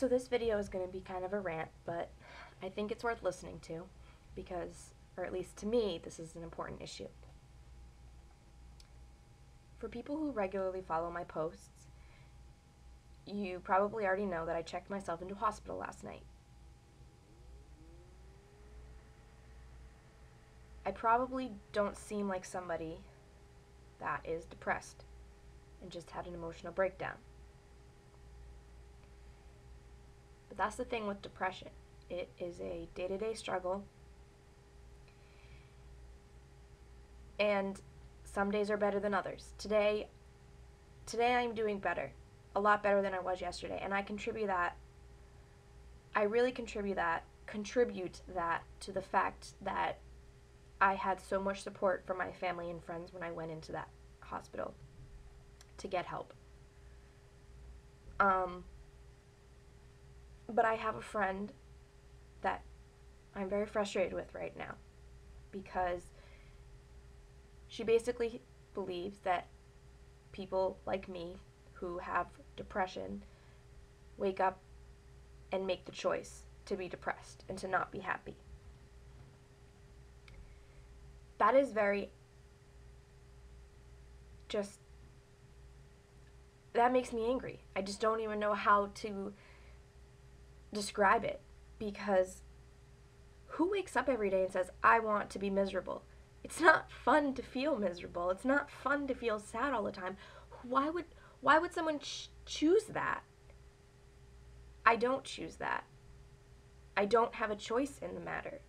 So this video is going to be kind of a rant, but I think it's worth listening to because, or at least to me, this is an important issue. For people who regularly follow my posts, you probably already know that I checked myself into hospital last night. I probably don't seem like somebody that is depressed and just had an emotional breakdown. But that's the thing with depression. It is a day-to-day struggle, and some days are better than others. Today I'm doing better, a lot better than I was yesterday, and I really contribute that to the fact that I had so much support from my family and friends when I went into that hospital to get help. But I have a friend that I'm very frustrated with right now because she basically believes that people like me who have depression wake up and make the choice to be depressed and to not be happy. That is that makes me angry. I just don't even know how to describe it, because who wakes up every day and says, I want to be miserable? It's not fun to feel miserable. It's not fun to feel sad all the time. Why would someone choose that? I don't choose that. I don't have a choice in the matter.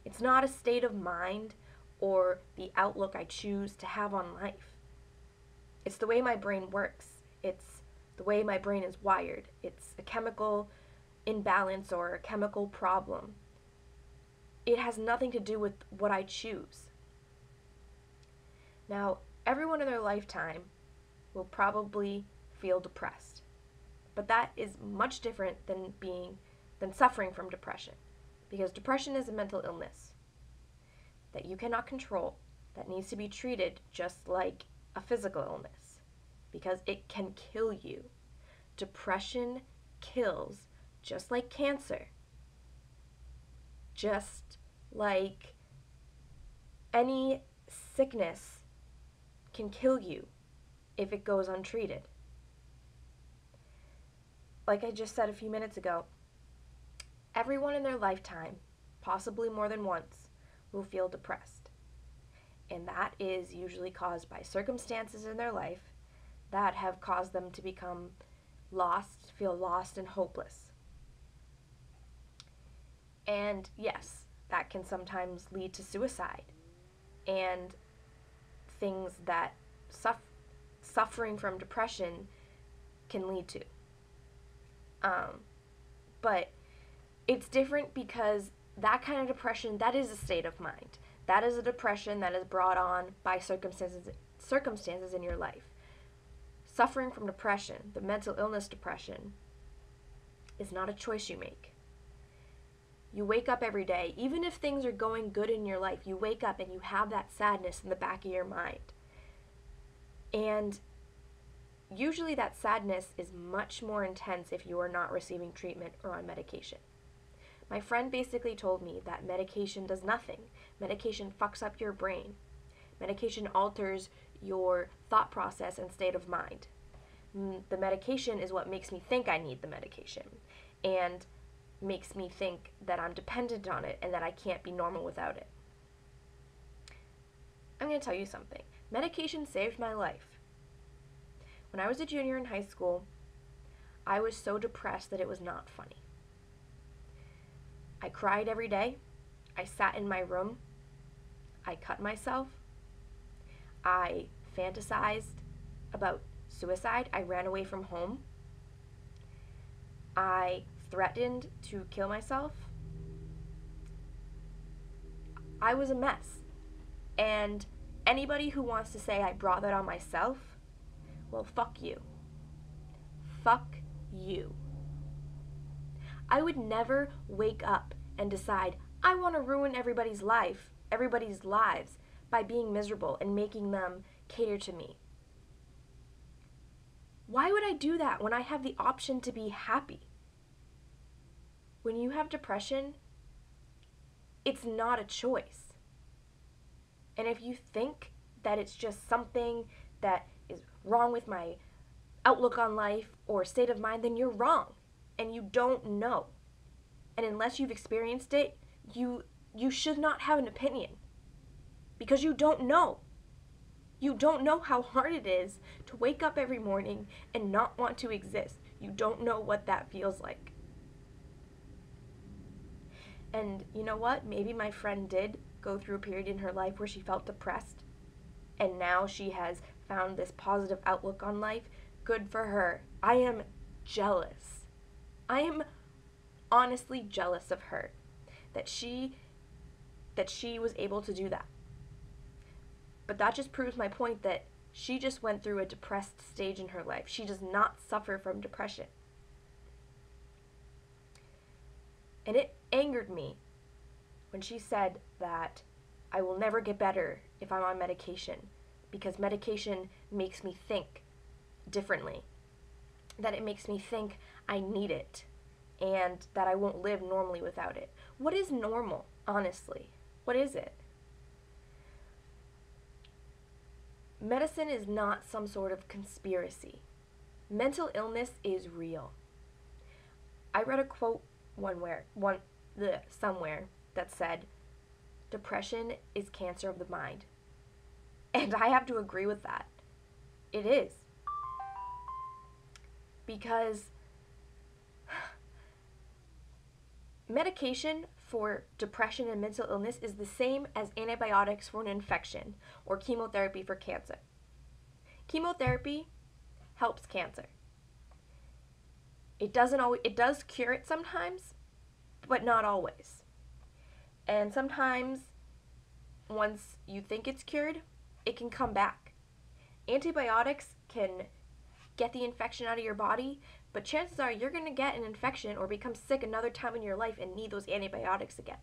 It's not a state of mind or the outlook I choose to have on life. It's the way my brain works. It's the way my brain is wired. It's a chemical imbalance or a chemical problem. It has nothing to do with what I choose. Now, everyone in their lifetime will probably feel depressed, but that is much different than suffering from depression, because depression is a mental illness that you cannot control, that needs to be treated just like a physical illness, because it can kill you. Depression kills, just like cancer, just like any sickness can kill you if it goes untreated. Like I just said a few minutes ago, everyone in their lifetime, possibly more than once, will feel depressed. And that is usually caused by circumstances in their life that have caused them to become lost, feel lost and hopeless. And yes, that can sometimes lead to suicide and things that suffering from depression can lead to. But it's different because that kind of depression, that is a state of mind. That is a depression that is brought on by circumstances in your life. Suffering from depression, the mental illness depression, is not a choice you make. You wake up every day, even if things are going good in your life, you wake up and you have that sadness in the back of your mind. And usually that sadness is much more intense if you are not receiving treatment or on medication. My friend basically told me that medication does nothing. Medication fucks up your brain. Medication alters your thought process and state of mind. The medication is what makes me think I need the medication, and makes me think that I'm dependent on it and that I can't be normal without it. I'm going to tell you something. Medication saved my life. When I was a junior in high school, I was so depressed that it was not funny. I cried every day. I sat in my room. I cut myself. I fantasized about suicide. I ran away from home. I threatened to kill myself. I was a mess. And anybody who wants to say I brought that on myself, well, fuck you. Fuck you. I would never wake up and decide I want to ruin everybody's lives by being miserable and making them cater to me. Why would I do that when I have the option to be happy? When you have depression, it's not a choice. And if you think that it's just something that is wrong with my outlook on life or state of mind, then you're wrong and you don't know. And unless you've experienced it, you should not have an opinion because you don't know. You don't know how hard it is to wake up every morning and not want to exist. You don't know what that feels like. And you know what? Maybe my friend did go through a period in her life where she felt depressed, and now she has found this positive outlook on life. Good for her. I am jealous. I am honestly jealous of her that she was able to do that. But that just proves my point that she just went through a depressed stage in her life. She does not suffer from depression. And it angered me when she said that I will never get better if I'm on medication because medication makes me think differently, that it makes me think I need it, and that I won't live normally without it. What is normal, honestly? What is it? Medicine is not some sort of conspiracy. Mental illness is real. I read a quote somewhere that said, depression is cancer of the mind. And I have to agree with that. It is. Because medication for depression and mental illness is the same as antibiotics for an infection or chemotherapy for cancer. Chemotherapy helps cancer. It does cure it sometimes, but not always. And sometimes once you think it's cured, it can come back. Antibiotics can get the infection out of your body, but chances are you're going to get an infection or become sick another time in your life and need those antibiotics again.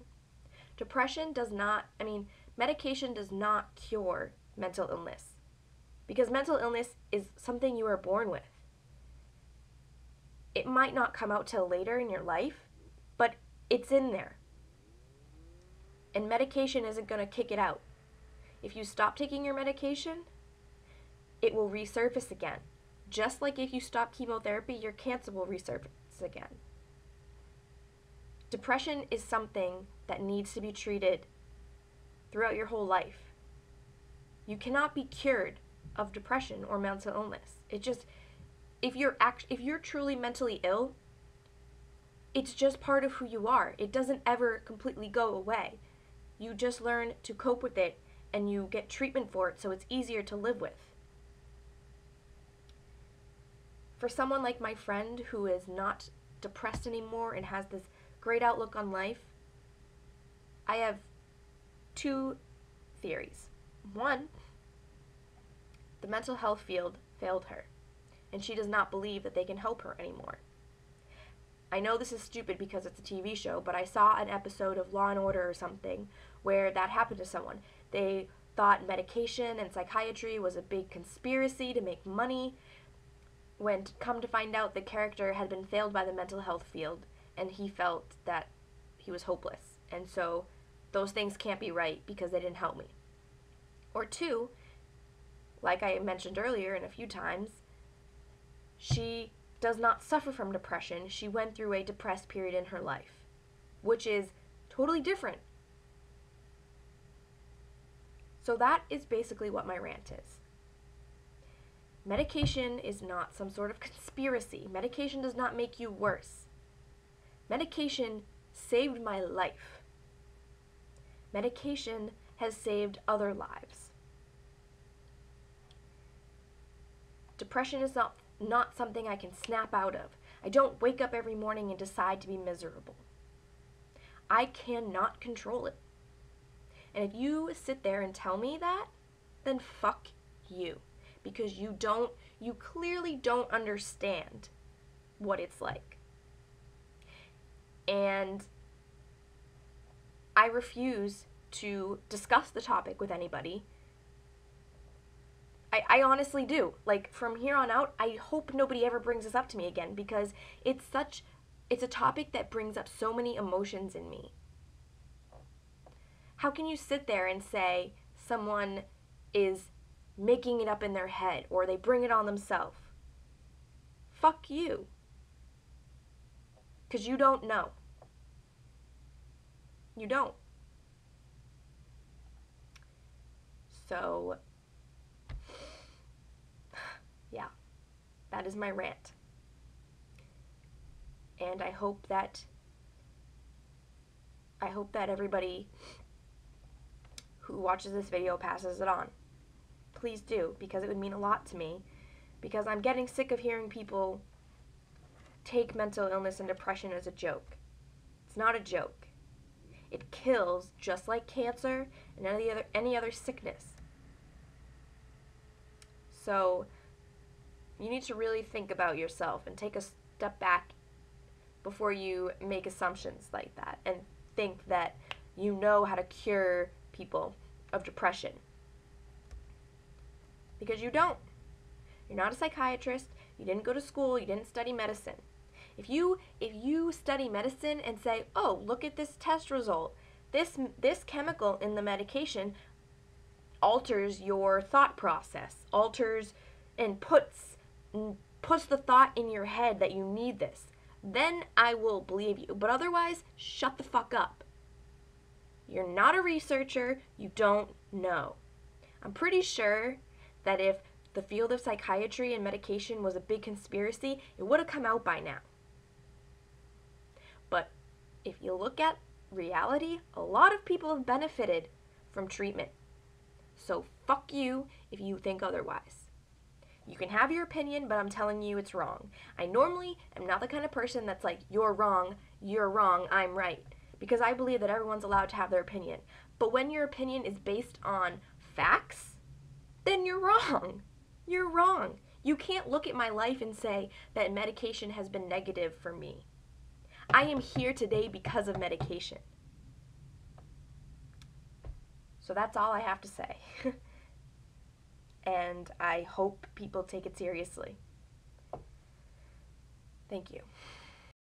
Medication does not cure mental illness because mental illness is something you are born with. It might not come out till later in your life, but it's in there. And medication isn't going to kick it out. If you stop taking your medication, it will resurface again. Just like if you stop chemotherapy, your cancer will resurface again. Depression is something that needs to be treated throughout your whole life. You cannot be cured of depression or mental illness. If you're truly mentally ill, it's just part of who you are. It doesn't ever completely go away. You just learn to cope with it and you get treatment for it so it's easier to live with. For someone like my friend who is not depressed anymore and has this great outlook on life, I have two theories. One, the mental health field failed her, and she does not believe that they can help her anymore. I know this is stupid because it's a TV show, but I saw an episode of Law & Order or something where that happened to someone. They thought medication and psychiatry was a big conspiracy to make money, when come to find out the character had been failed by the mental health field, and he felt that he was hopeless. And so those things can't be right because they didn't help me. Or two, like I mentioned earlier and a few times, she does not suffer from depression. She went through a depressed period in her life, which is totally different. So that is basically what my rant is. Medication is not some sort of conspiracy. Medication does not make you worse. Medication saved my life. Medication has saved other lives. Depression is not something I can snap out of. I don't wake up every morning and decide to be miserable. I cannot control it. And if you sit there and tell me that, then fuck you. Because you clearly don't understand what it's like. And I refuse to discuss the topic with anybody. I honestly do. Like, from here on out, I hope nobody ever brings this up to me again because it's such It's a topic that brings up so many emotions in me. How can you sit there and say someone is making it up in their head or they bring it on themselves? Fuck you. Because you don't know. You don't. So, yeah, that is my rant. And I hope that everybody who watches this video passes it on. Please do, because it would mean a lot to me. Because I'm getting sick of hearing people take mental illness and depression as a joke. It's not a joke. It kills just like cancer and any other sickness. So you need to really think about yourself and take a step back before you make assumptions like that and think that you know how to cure people of depression. Because you don't. You're not a psychiatrist. You didn't go to school. You didn't study medicine. If you study medicine and say, "Oh, look at this test result. This chemical in the medication alters your thought process, alters and puts the thought in your head that you need this," then I will believe you. But otherwise, shut the fuck up. You're not a researcher. You don't know. I'm pretty sure that if the field of psychiatry and medication was a big conspiracy, it would have come out by now. But if you look at reality, a lot of people have benefited from treatment. So fuck you if you think otherwise. You can have your opinion, but I'm telling you it's wrong. I normally am not the kind of person that's like, you're wrong, I'm right. Because I believe that everyone's allowed to have their opinion. But when your opinion is based on facts, then you're wrong. You're wrong. You can't look at my life and say that medication has been negative for me. I am here today because of medication. So that's all I have to say. And I hope people take it seriously. Thank you.